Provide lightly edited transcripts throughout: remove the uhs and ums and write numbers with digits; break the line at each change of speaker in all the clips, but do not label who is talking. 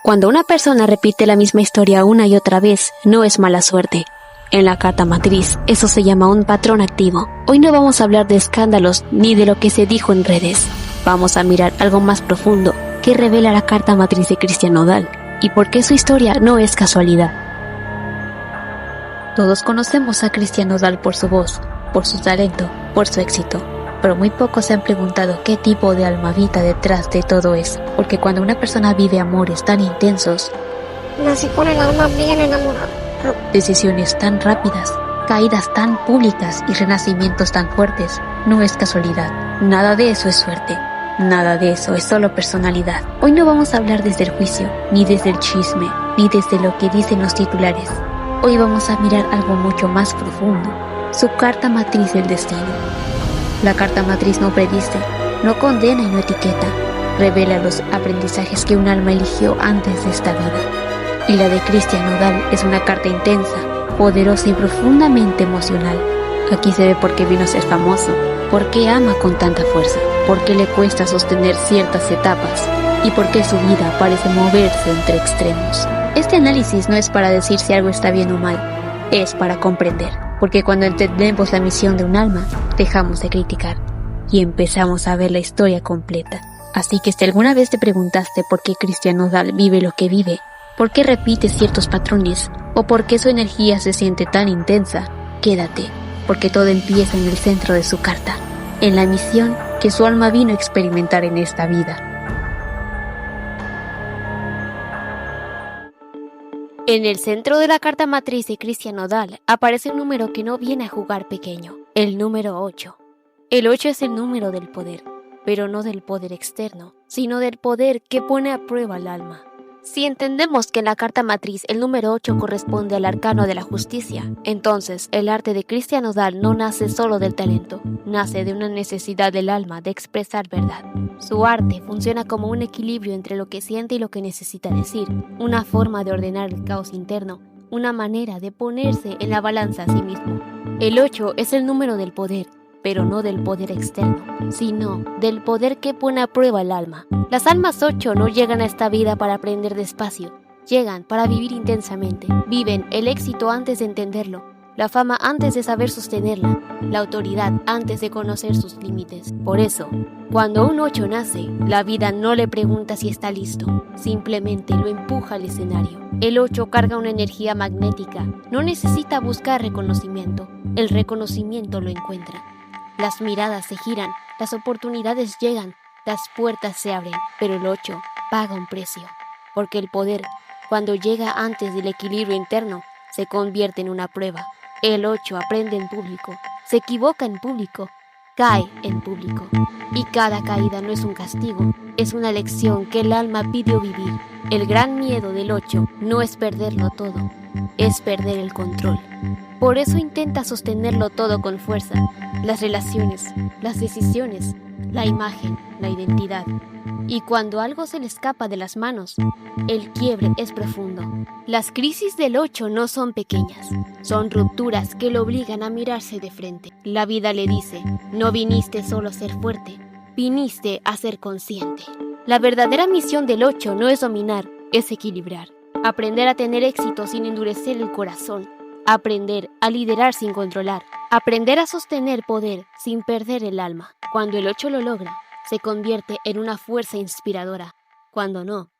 Cuando una persona repite la misma historia una y otra vez, no es mala suerte. En la carta matriz, eso se llama un patrón activo. Hoy no vamos a hablar de escándalos ni de lo que se dijo en redes. Vamos a mirar algo más profundo que revela la carta matriz de Cristian Nodal y por qué su historia no es casualidad. Todos conocemos a Cristian Nodal por su voz, por su talento, por su éxito. Pero muy pocos se han preguntado qué tipo de alma habita detrás de todo eso. Porque cuando una persona vive amores tan intensos,
nací con el alma bien enamorada.
decisiones tan rápidas, caídas tan públicas y renacimientos tan fuertes, no es casualidad. Nada de eso es suerte. Nada de eso es solo personalidad. Hoy no vamos a hablar desde el juicio, ni desde el chisme, ni desde lo que dicen los titulares. Hoy vamos a mirar algo mucho más profundo, su carta matriz del destino. La carta matriz no predice, no condena y no etiqueta, revela los aprendizajes que un alma eligió antes de esta vida. Y la de Cristian Nodal es una carta intensa, poderosa y profundamente emocional. Aquí se ve por qué vino a ser famoso, por qué ama con tanta fuerza, por qué le cuesta sostener ciertas etapas y por qué su vida parece moverse entre extremos. Este análisis no es para decir si algo está bien o mal, es para comprender. Porque cuando entendemos la misión de un alma, dejamos de criticar y empezamos a ver la historia completa. Así que si alguna vez te preguntaste por qué Cristian Nodal vive lo que vive, por qué repite ciertos patrones o por qué su energía se siente tan intensa, quédate, porque todo empieza en el centro de su carta, en la misión que su alma vino a experimentar en esta vida. En el centro de la carta matriz de Cristian Nodal aparece un número que no viene a jugar pequeño, el número 8. El 8 es el número del poder, pero no del poder externo, sino del poder que pone a prueba al alma. Si entendemos que en la carta matriz el número 8 corresponde al arcano de la justicia, entonces el arte de Cristian Nodal no nace solo del talento, nace de una necesidad del alma de expresar verdad. Su arte funciona como un equilibrio entre lo que siente y lo que necesita decir, una forma de ordenar el caos interno, una manera de ponerse en la balanza a sí mismo. El 8 es el número del poder, pero no del poder externo, sino del poder que pone a prueba el alma. Las almas 8 no llegan a esta vida para aprender despacio, llegan para vivir intensamente, viven el éxito antes de entenderlo, la fama antes de saber sostenerla, la autoridad antes de conocer sus límites. Por eso, cuando un 8 nace, la vida no le pregunta si está listo, simplemente lo empuja al escenario. El 8 carga una energía magnética, no necesita buscar reconocimiento, el reconocimiento lo encuentra. Las miradas se giran, las oportunidades llegan, las puertas se abren, pero el 8 paga un precio, porque el poder, cuando llega antes del equilibrio interno, se convierte en una prueba. El 8 aprende en público, se equivoca en público, cae en público. Y cada caída no es un castigo, es una lección que el alma pidió vivir. El gran miedo del 8 no es perderlo todo, es perder el control. Por eso intenta sostenerlo todo con fuerza, las relaciones, las decisiones, la imagen, la identidad. Y cuando algo se le escapa de las manos, el quiebre es profundo. Las crisis del 8 no son pequeñas, son rupturas que lo obligan a mirarse de frente. La vida le dice, no viniste solo a ser fuerte, viniste a ser consciente. La verdadera misión del 8 no es dominar, es equilibrar. Aprender a tener éxito sin endurecer el corazón. Aprender a liderar sin controlar. Aprender a sostener poder sin perder el alma. Cuando el 8 lo logra, se convierte en una fuerza inspiradora. Cuando no,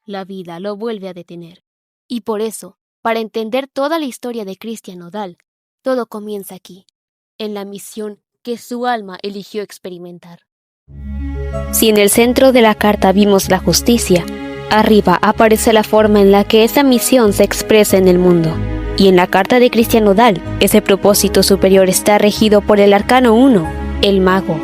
la vida lo vuelve a detener. Y por eso, para entender toda la historia de Cristian Nodal, todo comienza aquí, en la misión que su alma eligió experimentar. Si en el centro de la carta vimos la justicia, arriba aparece la forma en la que esa misión se expresa en el mundo. Y en la carta de Cristian Nodal, ese propósito superior está regido por el arcano 1, el mago.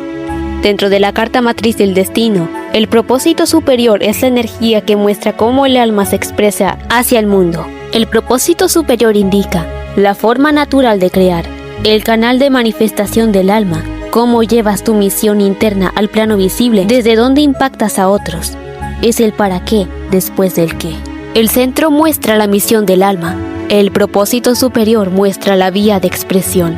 Dentro de la carta matriz del destino, el propósito superior es la energía que muestra cómo el alma se expresa hacia el mundo. El propósito superior indica la forma natural de crear, el canal de manifestación del alma, cómo llevas tu misión interna al plano visible, desde donde impactas a otros. Es el para qué después del qué. El centro muestra la misión del alma, el propósito superior muestra la vía de expresión.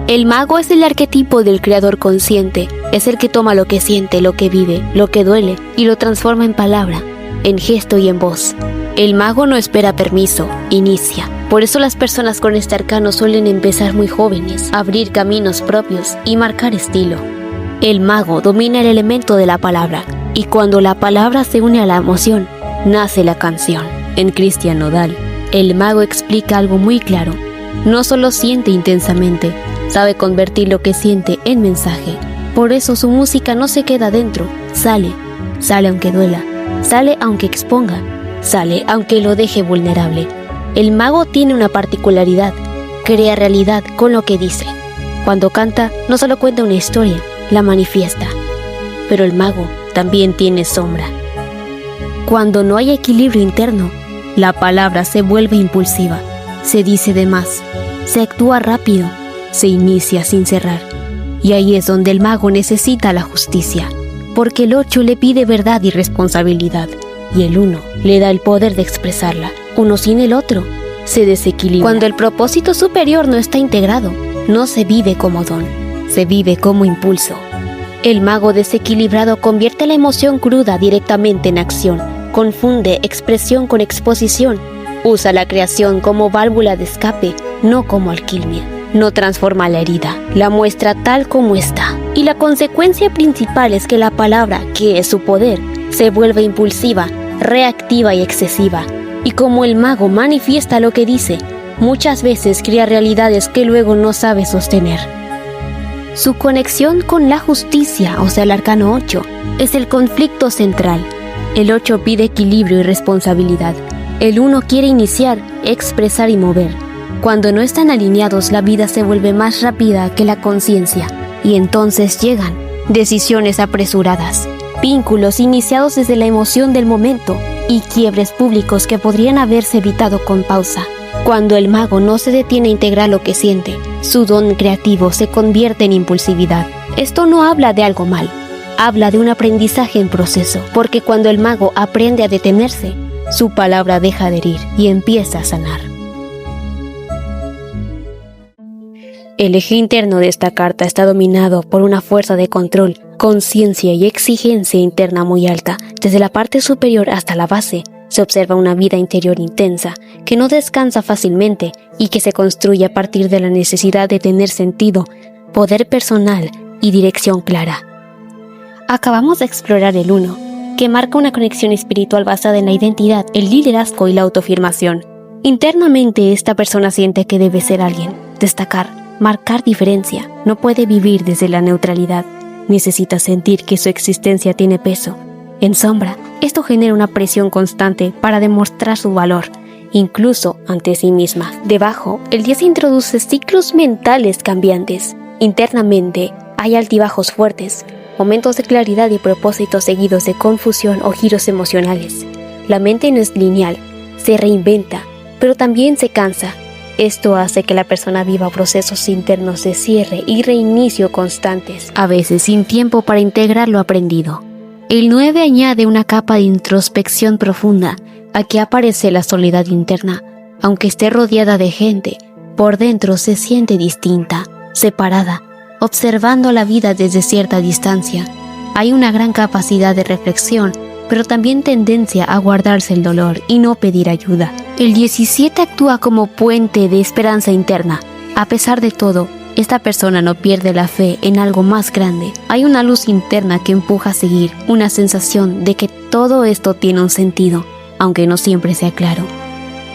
El mago es el arquetipo del creador consciente, es el que toma lo que siente, lo que vive, lo que duele y lo transforma en palabra. en gesto y en voz. El mago no espera permiso, inicia. Por eso las personas con este arcano suelen empezar muy jóvenes, abrir caminos propios y marcar estilo. El mago domina el elemento de la palabra, y cuando la palabra se une a la emoción, nace la canción. En Cristian Nodal, el mago explica algo muy claro. No solo siente intensamente, sabe convertir lo que siente en mensaje. Por eso su música no se queda dentro, sale aunque duela, sale aunque exponga, sale aunque lo deje vulnerable. El mago tiene una particularidad, crea realidad con lo que dice. Cuando canta, no solo cuenta una historia, la manifiesta. Pero el mago también tiene sombra. Cuando no hay equilibrio interno, la palabra se vuelve impulsiva, se dice de más, se actúa rápido, se inicia sin cerrar. Y ahí es donde el mago necesita la justicia, porque el 8 le pide verdad y responsabilidad, y el 1 le da el poder de expresarla. Uno sin el otro se desequilibra. Cuando el propósito superior no está integrado, no se vive como don, se vive como impulso. El mago desequilibrado convierte la emoción cruda directamente en acción, confunde expresión con exposición, usa la creación como válvula de escape, no como alquimia. No transforma la herida, la muestra tal como está. Y la consecuencia principal es que la palabra, que es su poder, se vuelve impulsiva, reactiva y excesiva. Y como el mago manifiesta lo que dice, muchas veces crea realidades que luego no sabe sostener. Su conexión con la justicia, o sea el arcano 8, es el conflicto central. El 8 pide equilibrio y responsabilidad. El 1 quiere iniciar, expresar y mover. Cuando no están alineados, la vida se vuelve más rápida que la conciencia, y entonces llegan decisiones apresuradas, vínculos iniciados desde la emoción del momento y quiebres públicos que podrían haberse evitado con pausa. Cuando el mago no se detiene a integrar lo que siente, su don creativo se convierte en impulsividad. Esto no habla de algo mal, habla de un aprendizaje en proceso, porque cuando el mago aprende a detenerse, su palabra deja de herir y empieza a sanar. El eje interno de esta carta está dominado por una fuerza de control, conciencia y exigencia interna muy alta. Desde la parte superior hasta la base, se observa una vida interior intensa, que no descansa fácilmente y que se construye a partir de la necesidad de tener sentido, poder personal y dirección clara. Acabamos de explorar el 1, que marca una conexión espiritual basada en la identidad, el liderazgo y la autoafirmación. Internamente, esta persona siente que debe ser alguien, destacar, marcar diferencia, no puede vivir desde la neutralidad, necesita sentir que su existencia tiene peso. En sombra, esto genera una presión constante para demostrar su valor, incluso ante sí misma. Debajo, el 10 introduce ciclos mentales cambiantes. Internamente, hay altibajos fuertes, momentos de claridad y propósitos seguidos de confusión o giros emocionales. La mente no es lineal, se reinventa, pero también se cansa. Esto hace que la persona viva procesos internos de cierre y reinicio constantes, a veces sin tiempo para integrar lo aprendido. El 9 añade una capa de introspección profunda. Aquí aparece la soledad interna. Aunque esté rodeada de gente, por dentro se siente distinta, separada, observando la vida desde cierta distancia. Hay una gran capacidad de reflexión, pero también tendencia a guardarse el dolor y no pedir ayuda. El 17 actúa como puente de esperanza interna. A pesar de todo, esta persona no pierde la fe en algo más grande. Hay una luz interna que empuja a seguir, una sensación de que todo esto tiene un sentido, aunque no siempre sea claro.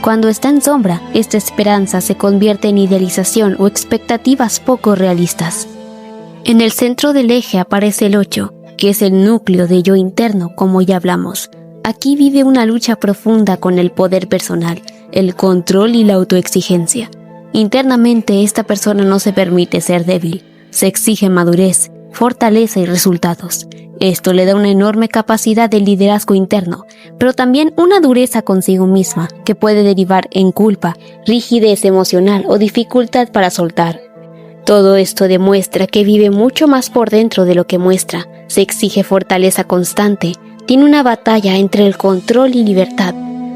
Cuando está en sombra, esta esperanza se convierte en idealización o expectativas poco realistas. En el centro del eje aparece el 8, que es el núcleo de yo interno, como ya hablamos. Aquí vive una lucha profunda con el poder personal, el control y la autoexigencia. Internamente, esta persona no se permite ser débil, se exige madurez, fortaleza y resultados. Esto le da una enorme capacidad de liderazgo interno, pero también una dureza consigo misma que puede derivar en culpa, rigidez emocional o dificultad para soltar. Todo esto demuestra que vive mucho más por dentro de lo que muestra, se exige fortaleza constante, tiene una batalla entre el control y libertad,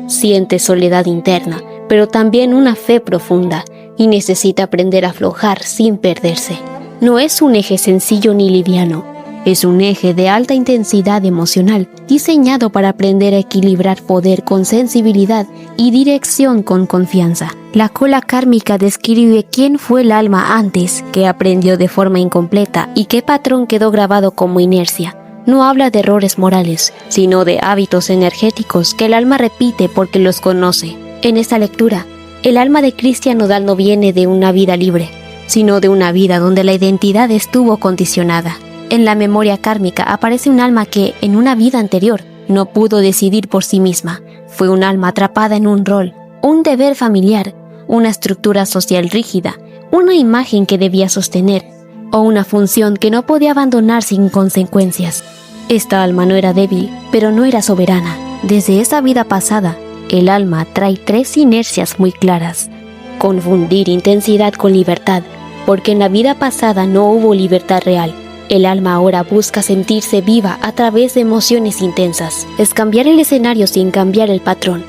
siente soledad interna, pero también una fe profunda y necesita aprender a aflojar sin perderse. No es un eje sencillo ni liviano. Es un eje de alta intensidad emocional diseñado para aprender a equilibrar poder con sensibilidad y dirección con confianza. La cola kármica describe quién fue el alma antes, qué aprendió de forma incompleta y qué patrón quedó grabado como inercia. No habla de errores morales, sino de hábitos energéticos que el alma repite porque los conoce. En esta lectura, el alma de Christian Nodal no viene de una vida libre, sino de una vida donde la identidad estuvo condicionada. En la memoria kármica aparece un alma que, en una vida anterior, no pudo decidir por sí misma. Fue un alma atrapada en un rol, un deber familiar, una estructura social rígida, una imagen que debía sostener, o una función que no podía abandonar sin consecuencias. Esta alma no era débil, pero no era soberana. Desde esa vida pasada, el alma trae 3 inercias muy claras. Confundir intensidad con libertad, porque en la vida pasada no hubo libertad real. El alma ahora busca sentirse viva a través de emociones intensas. Es cambiar el escenario sin cambiar el patrón.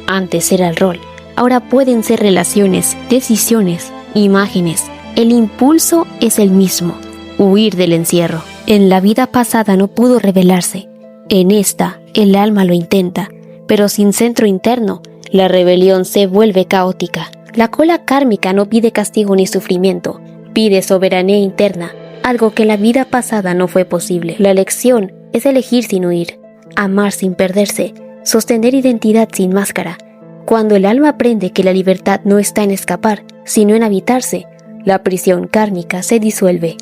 Antes era el rol, ahora pueden ser relaciones, decisiones, imágenes. El impulso es el mismo, huir del encierro. En la vida pasada no pudo rebelarse. En esta, el alma lo intenta, pero sin centro interno, la rebelión se vuelve caótica. La cola kármica no pide castigo ni sufrimiento, pide soberanía interna, algo que en la vida pasada no fue posible. La lección es elegir sin huir, amar sin perderse, sostener identidad sin máscara. Cuando el alma aprende que la libertad no está en escapar, sino en habitarse, la prisión kármica se disuelve.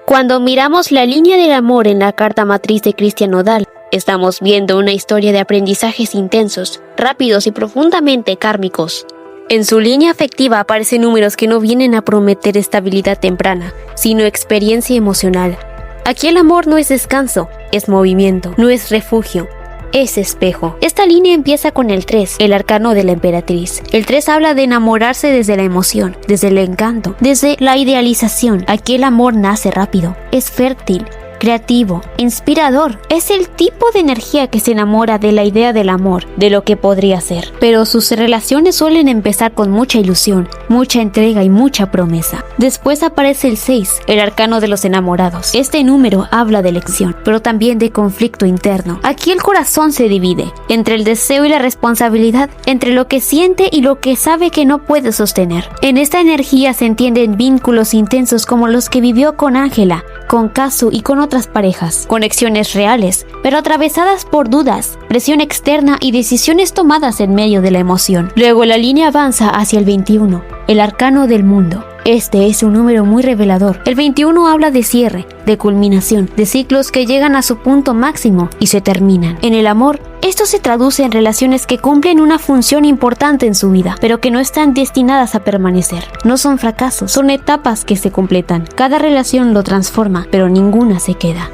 Cuando miramos la línea del amor en la carta matriz de Christian Nodal, estamos viendo una historia de aprendizajes intensos, rápidos y profundamente kármicos. En su línea afectiva aparecen números que no vienen a prometer estabilidad temprana, sino experiencia emocional. Aquí el amor no es descanso, es movimiento, no es refugio, es espejo. Esta línea empieza con el 3, el arcano de la emperatriz. El 3 habla de enamorarse desde la emoción, desde el encanto, desde la idealización. Aquí el amor nace rápido, es fértil, creativo, inspirador. Es el tipo de energía que se enamora de la idea del amor, de lo que podría ser. Pero sus relaciones suelen empezar con mucha ilusión, mucha entrega y mucha promesa. Después aparece el 6, el arcano de los enamorados. Este número habla de elección, pero también de conflicto interno. Aquí el corazón se divide entre el deseo y la responsabilidad, entre lo que siente y lo que sabe que no puede sostener. En esta energía se entienden vínculos intensos como los que vivió con Ángela, con Kazu y con otras parejas. Conexiones reales, pero atravesadas por dudas, presión externa y decisiones tomadas en medio de la emoción. Luego la línea avanza hacia el 21, el arcano del mundo. Este es un número muy revelador. El 21 habla de cierre, de culminación, de ciclos que llegan a su punto máximo y se terminan. En el amor, esto se traduce en relaciones que cumplen una función importante en su vida, pero que no están destinadas a permanecer. No son fracasos, son etapas que se completan. Cada relación lo transforma, pero ninguna se queda.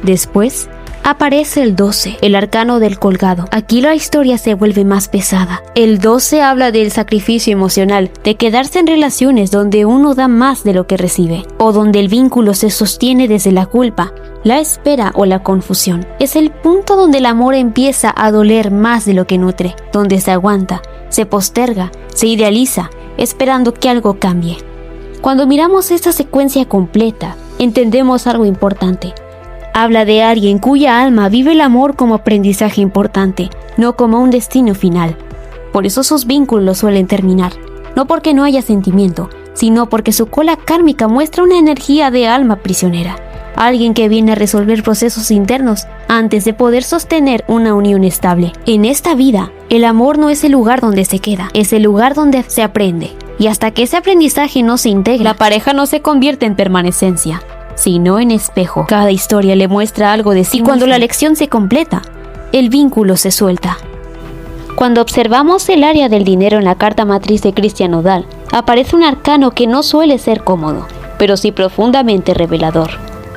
Después aparece el 12, el arcano del colgado. Aquí la historia se vuelve más pesada. El 12 habla del sacrificio emocional, de quedarse en relaciones donde uno da más de lo que recibe, o donde el vínculo se sostiene desde la culpa, la espera o la confusión. Es el punto donde el amor empieza a doler más de lo que nutre, donde se aguanta, se posterga, se idealiza, esperando que algo cambie. Cuando miramos esta secuencia completa, entendemos algo importante. Habla de alguien cuya alma vive el amor como aprendizaje importante, no como un destino final. Por eso sus vínculos suelen terminar, no porque no haya sentimiento, sino porque su cola kármica muestra una energía de alma prisionera. Alguien que viene a resolver procesos internos antes de poder sostener una unión estable. En esta vida, el amor no es el lugar donde se queda, es el lugar donde se aprende. Y hasta que ese aprendizaje no se integra, la pareja no se convierte en permanencia, sino en espejo. Cada historia le muestra algo de sí. Y cuando la lección se completa, el vínculo se suelta. Cuando observamos el área del dinero en la carta matriz de Christian Nodal, aparece un arcano que no suele ser cómodo, pero sí profundamente revelador.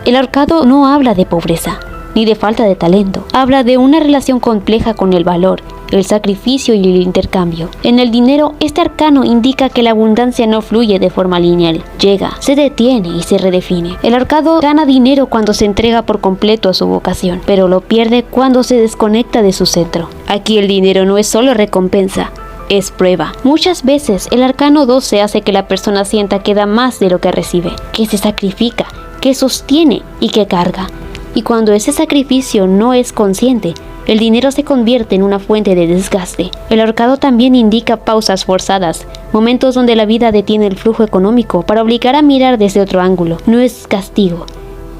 El arcano no habla de pobreza, ni de falta de talento. Habla de una relación compleja con el valor, el sacrificio y el intercambio. En el dinero, este arcano indica que la abundancia no fluye de forma lineal. Llega, se detiene y se redefine. El arcano gana dinero cuando se entrega por completo a su vocación, pero lo pierde cuando se desconecta de su centro. Aquí el dinero no es solo recompensa, es prueba. Muchas veces el arcano 12 hace que la persona sienta que da más de lo que recibe, que se sacrifica, que sostiene y que carga. Y cuando ese sacrificio no es consciente, el dinero se convierte en una fuente de desgaste. El ahorcado también indica pausas forzadas, momentos donde la vida detiene el flujo económico para obligar a mirar desde otro ángulo. No es castigo,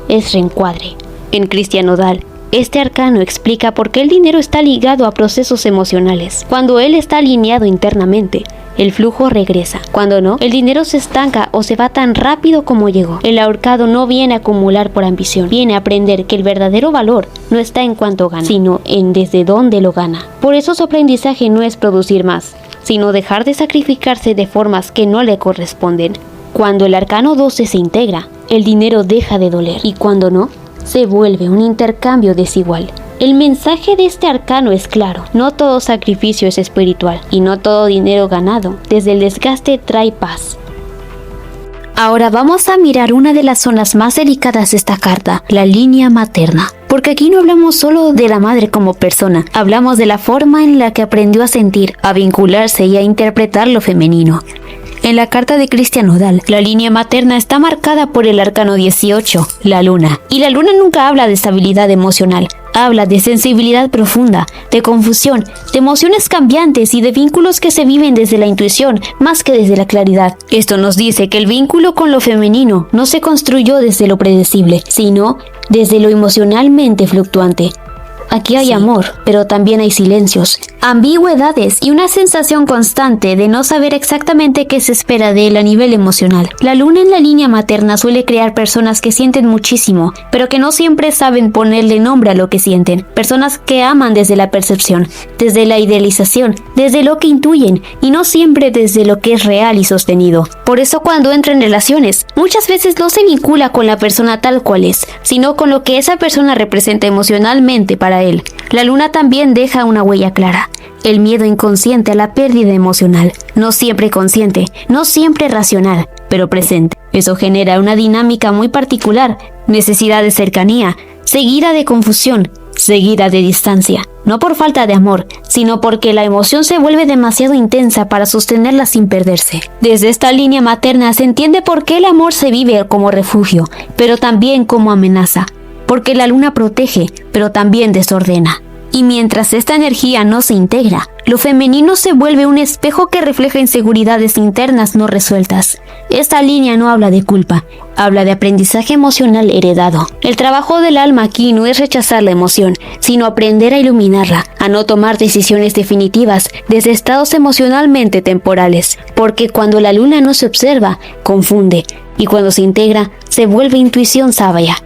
es reencuadre. En Cristian Nodal, este arcano explica por qué el dinero está ligado a procesos emocionales. Cuando él está alineado internamente, el flujo regresa. Cuando no, el dinero se estanca o se va tan rápido como llegó. El ahorcado no viene a acumular por ambición, viene a aprender que el verdadero valor no está en cuánto gana, sino en desde dónde lo gana. Por eso su aprendizaje no es producir más, sino dejar de sacrificarse de formas que no le corresponden. Cuando el arcano 12 se integra, el dinero deja de doler, y cuando no, se vuelve un intercambio desigual. El mensaje de este arcano es claro: no todo sacrificio es espiritual, y no todo dinero ganado desde el desgaste trae paz. Ahora vamos a mirar una de las zonas más delicadas de esta carta, la línea materna. Porque aquí no hablamos solo de la madre como persona, hablamos de la forma en la que aprendió a sentir, a vincularse y a interpretar lo femenino. En la carta de Cristian Nodal, la línea materna está marcada por el arcano 18, la luna. Y la luna nunca habla de estabilidad emocional, habla de sensibilidad profunda, de confusión, de emociones cambiantes y de vínculos que se viven desde la intuición más que desde la claridad. Esto nos dice que el vínculo con lo femenino no se construyó desde lo predecible, sino desde lo emocionalmente fluctuante. Aquí hay amor, pero también hay silencios, ambigüedades y una sensación constante de no saber exactamente qué se espera de él a nivel emocional. La luna en la línea materna suele crear personas que sienten muchísimo, pero que no siempre saben ponerle nombre a lo que sienten. Personas que aman desde la percepción, desde la idealización, desde lo que intuyen y no siempre desde lo que es real y sostenido. Por eso cuando entra en relaciones, muchas veces no se vincula con la persona tal cual es, sino con lo que esa persona representa emocionalmente para él. La luna también deja una huella clara: el miedo inconsciente a la pérdida emocional, no siempre consciente, no siempre racional, pero presente. Eso genera una dinámica muy particular: necesidad de cercanía, seguida de confusión, seguida de distancia. No por falta de amor, sino porque la emoción se vuelve demasiado intensa para sostenerla sin perderse. Desde esta línea materna se entiende por qué el amor se vive como refugio, pero también como amenaza. Porque la luna protege, pero también desordena. Y mientras esta energía no se integra, lo femenino se vuelve un espejo que refleja inseguridades internas no resueltas. Esta línea no habla de culpa, habla de aprendizaje emocional heredado. El trabajo del alma aquí no es rechazar la emoción, sino aprender a iluminarla, a no tomar decisiones definitivas desde estados emocionalmente temporales. Porque cuando la luna no se observa, confunde, y cuando se integra, se vuelve intuición sabia.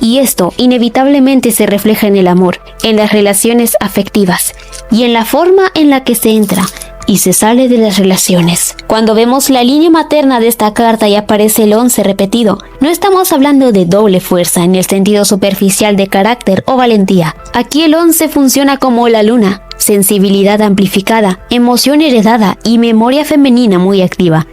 Y esto inevitablemente se refleja en el amor, en las relaciones afectivas y en la forma en la que se entra y se sale de las relaciones. Cuando vemos la línea materna de esta carta y aparece el 11 repetido, no estamos hablando de doble fuerza en el sentido superficial de carácter o valentía. Aquí el 11 funciona como la luna: sensibilidad amplificada, emoción heredada y memoria femenina muy activa.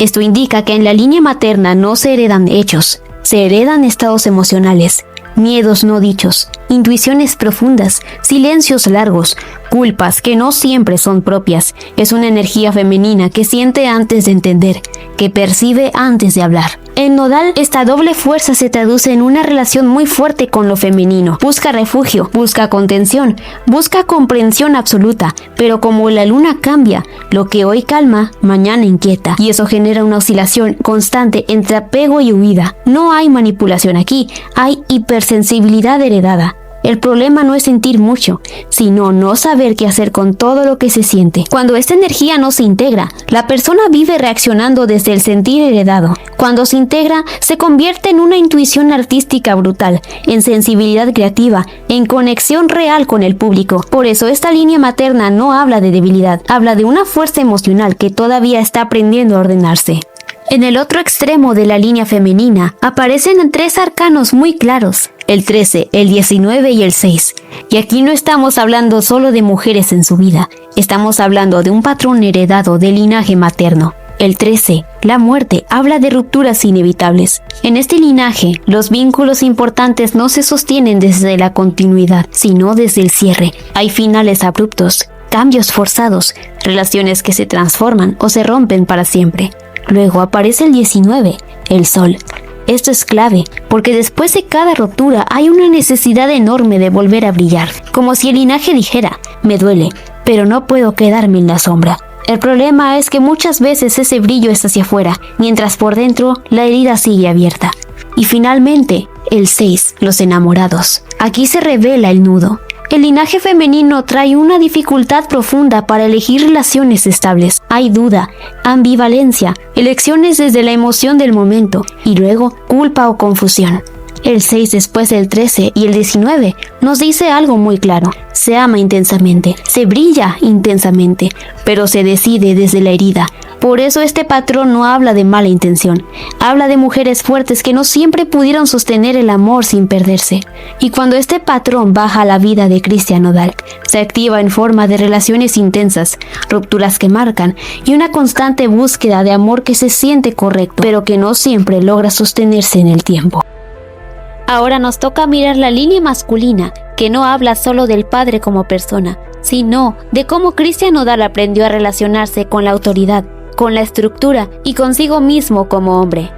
Esto indica que en la línea materna no se heredan hechos, se heredan estados emocionales, miedos no dichos, intuiciones profundas, silencios largos, culpas que no siempre son propias. Es una energía femenina que siente antes de entender, que percibe antes de hablar. En Nodal, esta doble fuerza se traduce en una relación muy fuerte con lo femenino. Busca refugio, busca contención, busca comprensión absoluta, pero como la luna cambia, lo que hoy calma, mañana inquieta, y eso genera una oscilación constante entre apego y huida. No hay manipulación aquí, hay hipersensibilidad heredada. El problema no es sentir mucho, sino no saber qué hacer con todo lo que se siente. Cuando esta energía no se integra, la persona vive reaccionando desde el sentir heredado. Cuando se integra, se convierte en una intuición artística brutal, en sensibilidad creativa, en conexión real con el público. Por eso esta línea materna no habla de debilidad, habla de una fuerza emocional que todavía está aprendiendo a ordenarse. En el otro extremo de la línea femenina aparecen 3 arcanos muy claros: el 13, el 19 y el 6. Y aquí no estamos hablando solo de mujeres en su vida, estamos hablando de un patrón heredado del linaje materno. El 13, la muerte, habla de rupturas inevitables. En este linaje, los vínculos importantes no se sostienen desde la continuidad, sino desde el cierre. Hay finales abruptos, cambios forzados, relaciones que se transforman o se rompen para siempre. Luego aparece el 19, el sol. Esto es clave, porque después de cada ruptura hay una necesidad enorme de volver a brillar, como si el linaje dijera, me duele, pero no puedo quedarme en la sombra. El problema es que muchas veces ese brillo es hacia afuera, mientras por dentro la herida sigue abierta. Y finalmente, el 6, los enamorados. Aquí se revela el nudo. El linaje femenino trae una dificultad profunda para elegir relaciones estables. Hay duda, ambivalencia, elecciones desde la emoción del momento y luego culpa o confusión. El 6 después del 13 y el 19 nos dice algo muy claro. Se ama intensamente, se brilla intensamente, pero se decide desde la herida. Por eso este patrón no habla de mala intención, habla de mujeres fuertes que no siempre pudieron sostener el amor sin perderse. Y cuando este patrón baja a la vida de Christian Nodal, se activa en forma de relaciones intensas, rupturas que marcan y una constante búsqueda de amor que se siente correcto, pero que no siempre logra sostenerse en el tiempo. Ahora nos toca mirar la línea masculina, que no habla solo del padre como persona, sino de cómo Christian Nodal aprendió a relacionarse con la autoridad, con la estructura y consigo mismo como hombre.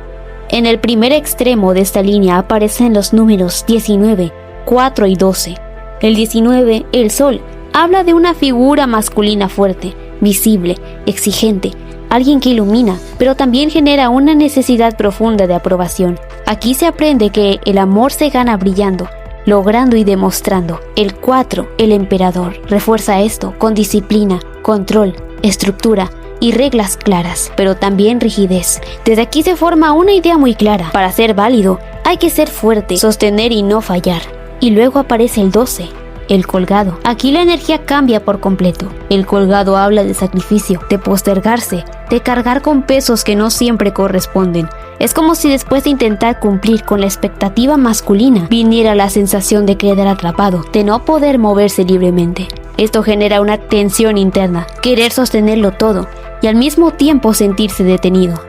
En el primer extremo de esta línea aparecen los números 19, 4 y 12. El 19, el sol, habla de una figura masculina fuerte, visible, exigente, alguien que ilumina, pero también genera una necesidad profunda de aprobación. Aquí se aprende que el amor se gana brillando, logrando y demostrando. El 4, el emperador, refuerza esto con disciplina, control, estructura y reglas claras, pero también rigidez. Desde aquí se forma una idea muy clara. Para ser válido, hay que ser fuerte, sostener y no fallar. Y luego aparece el 12, el colgado. Aquí la energía cambia por completo. El colgado habla de sacrificio, de postergarse, de cargar con pesos que no siempre corresponden. Es como si después de intentar cumplir con la expectativa masculina, viniera la sensación de quedar atrapado, de no poder moverse libremente. Esto genera una tensión interna, querer sostenerlo todo y al mismo tiempo sentirse detenido.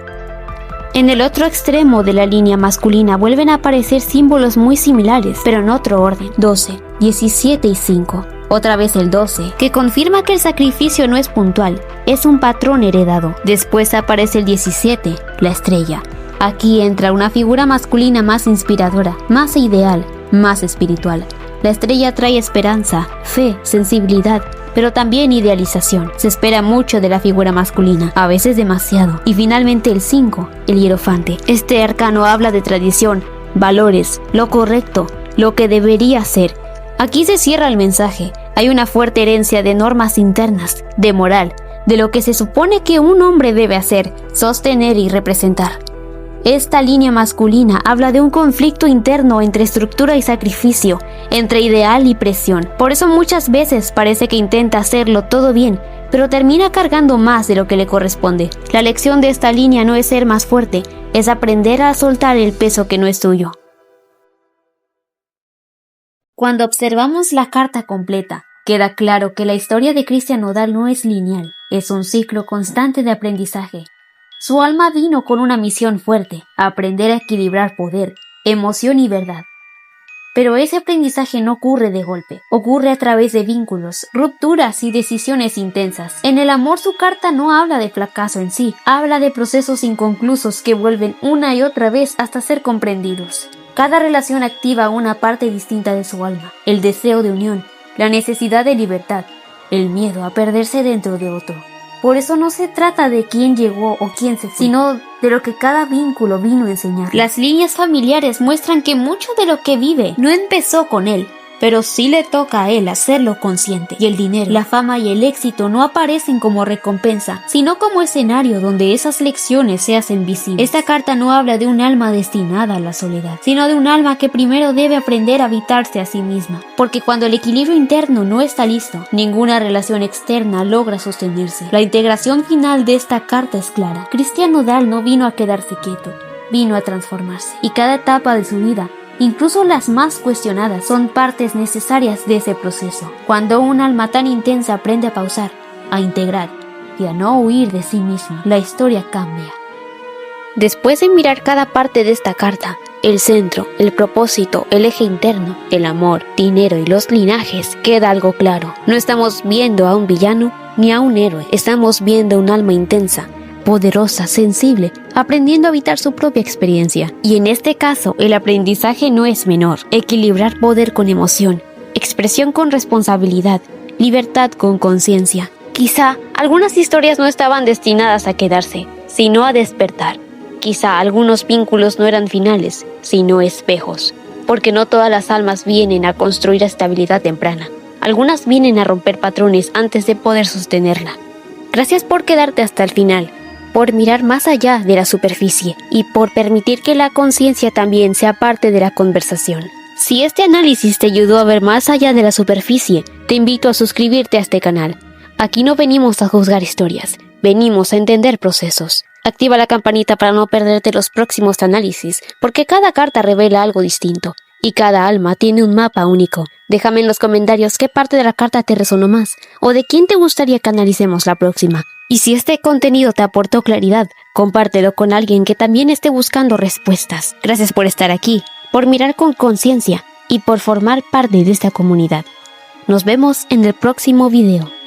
En el otro extremo de la línea masculina vuelven a aparecer símbolos muy similares, pero en otro orden: 12, 17 y 5. Otra vez el 12, que confirma que el sacrificio no es puntual, es un patrón heredado. Después aparece el 17, la estrella. Aquí entra una figura masculina más inspiradora, más ideal, más espiritual. La estrella trae esperanza, fe, sensibilidad, pero también idealización. Se espera mucho de la figura masculina, a veces demasiado. Y finalmente el 5, el hierofante. Este arcano habla de tradición, valores, lo correcto, lo que debería ser. Aquí se cierra el mensaje. Hay una fuerte herencia de normas internas, de moral, de lo que se supone que un hombre debe hacer, sostener y representar. Esta línea masculina habla de un conflicto interno entre estructura y sacrificio, entre ideal y presión. Por eso muchas veces parece que intenta hacerlo todo bien, pero termina cargando más de lo que le corresponde. La lección de esta línea no es ser más fuerte, es aprender a soltar el peso que no es tuyo. Cuando observamos la carta completa, queda claro que la historia de Christian Nodal no es lineal, es un ciclo constante de aprendizaje. Su alma vino con una misión fuerte, aprender a equilibrar poder, emoción y verdad. Pero ese aprendizaje no ocurre de golpe, ocurre a través de vínculos, rupturas y decisiones intensas. En el amor su carta no habla de fracaso en sí, habla de procesos inconclusos que vuelven una y otra vez hasta ser comprendidos. Cada relación activa una parte distinta de su alma, el deseo de unión, la necesidad de libertad, el miedo a perderse dentro de otro. Por eso no se trata de quién llegó o quién se fue, sino de lo que cada vínculo vino a enseñar. Las líneas familiares muestran que mucho de lo que vive no empezó con él, pero sí le toca a él hacerlo consciente. Y el dinero, la fama y el éxito no aparecen como recompensa, sino como escenario donde esas lecciones se hacen visibles. Esta carta no habla de un alma destinada a la soledad, sino de un alma que primero debe aprender a habitarse a sí misma. Porque cuando el equilibrio interno no está listo, ninguna relación externa logra sostenerse. La integración final de esta carta es clara. Christian Nodal no vino a quedarse quieto, vino a transformarse. Y cada etapa de su vida, incluso las más cuestionadas, son partes necesarias de ese proceso. Cuando un alma tan intensa aprende a pausar, a integrar y a no huir de sí misma, la historia cambia. Después de mirar cada parte de esta carta, el centro, el propósito, el eje interno, el amor, dinero y los linajes, queda algo claro. No estamos viendo a un villano ni a un héroe, estamos viendo un alma intensa, poderosa, sensible, aprendiendo a habitar su propia experiencia. Y en este caso, el aprendizaje no es menor. Equilibrar poder con emoción, expresión con responsabilidad, libertad con conciencia. Quizá algunas historias no estaban destinadas a quedarse, sino a despertar. Quizá algunos vínculos no eran finales, sino espejos. Porque no todas las almas vienen a construir estabilidad temprana. Algunas vienen a romper patrones antes de poder sostenerla. Gracias por quedarte hasta el final, por mirar más allá de la superficie y por permitir que la conciencia también sea parte de la conversación. Si este análisis te ayudó a ver más allá de la superficie, te invito a suscribirte a este canal. Aquí no venimos a juzgar historias, venimos a entender procesos. Activa la campanita para no perderte los próximos análisis, porque cada carta revela algo distinto y cada alma tiene un mapa único. Déjame en los comentarios qué parte de la carta te resonó más o de quién te gustaría que analicemos la próxima. Y si este contenido te aportó claridad, compártelo con alguien que también esté buscando respuestas. Gracias por estar aquí, por mirar con conciencia y por formar parte de esta comunidad. Nos vemos en el próximo video.